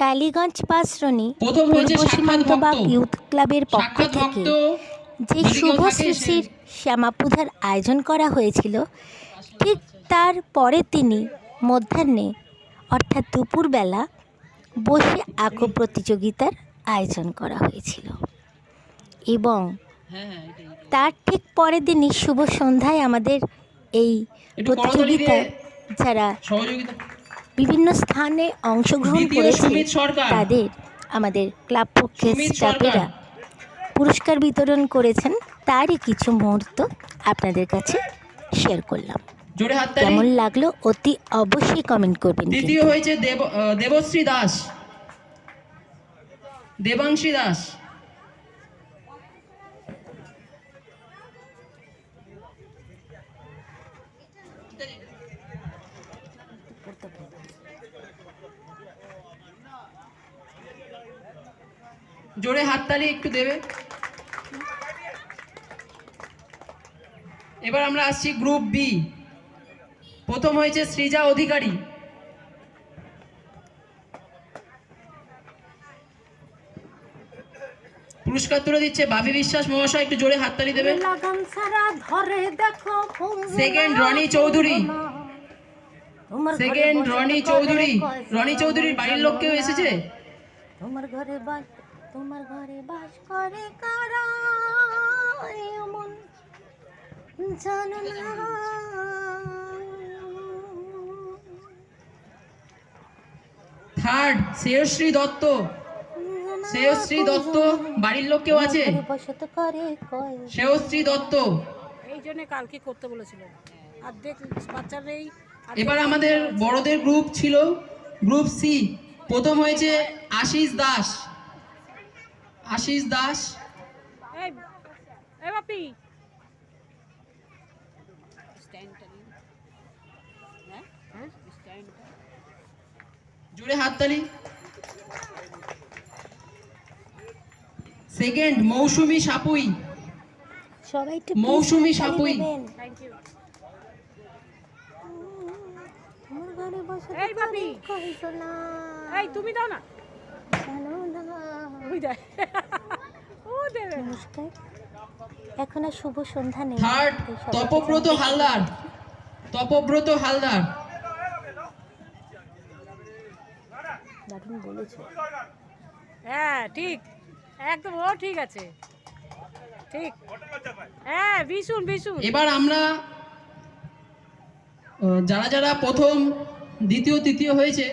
টালিগঞ্জ পাঁচরণী প্রথম হয়েছে পূর্ব সাক্ষাৎ সীমান্তবাগ ভক্ত। ইউথ ক্লাবের পক্ষ সাক্ষাৎ থেকে ভক্ত যে যদি কেউ শুভ থাকে শ্রীশ্রীর শ্যামাপূজার আয়োজন করা হয়েছিল, ঠিক তার পরের দিনই মধ্যাহ্নে অর্থাৎ দুপুরবেলা বসে আঁকো প্রতিযোগিতার আয়োজন করা হয়েছিল এবং তার ঠিক পরের দিনই শুভ সন্ধ্যায় আমাদের এই একটু করতালি প্রতিযোগিতায় দিয়ে যারা সহযোগিতা। বিভিন্ন স্থানে অংশগ্রহণ দ্বিতীয় করেছে সুমিত সরকার। তাদের আমাদের ক্লাব পক্ষের সুমিত স্টাফেরা সরকার। পুরস্কার বিতরণ করেছেন, তারই কিছু মুহূর্ত আপনাদের কাছে শেয়ার করলাম। জোরে হাততালি। কেমন লাগলো অতি অবশ্যই কমেন্ট করবেন। দ্বিতীয় হয়েছে দেবশ্রী দাস, দেবাংশী দাস। জোরে হাততালি একটু দেবে। এবার আমরা আসছি গ্রুপ বি। প্রথম হয়েছে সৃজা অধিকারী। পুরস্কার তুলে দিচ্ছে বাবি বিশ্বাস মহাশয়, একটু জোরে হাততালি দেবে। Second Rony Chowdhury, second Rony Chowdhury. রনি চৌধুরীর বাড়ির লোক কেউ এসেছে? তোমার ঘরে বাস করে কারা এমন জানো না। থার্ড শ্রেয়শ্রী দত্ত, শ্রেয়শ্রী দত্ত বাড়ির লোক কেউ আছে? শ্রেয়শ্রী দত্ত। এই জন্য কালকে করতে বলেছিল অর্ধেক বাচ্চারাই। এবার আমাদের বড়দের গ্রুপ ছিল গ্রুপ সি। প্রথম হয়েছে আশিস দাস, আশিস দাস। এই বাপি জোরে হাততালি। সেকেন্ড মৌসুমী সাপুই, সবাই একটু মৌসুমী সাপুই। এই বাপি এই তুমি দাও না। নমস্কার, এখন আর শুভ সন্ধ্যা নেই। থার্ড তপব্রত হালদার, তপব্রত হালদার। দারুণ বলেছে। হ্যাঁ ঠিক, একদম ও ঠিক আছে, ঠিক। হ্যাঁ ভীষণ ভীষণ। এবার আমরা যারা যারা প্রথম দ্বিতীয় তৃতীয় হয়েছে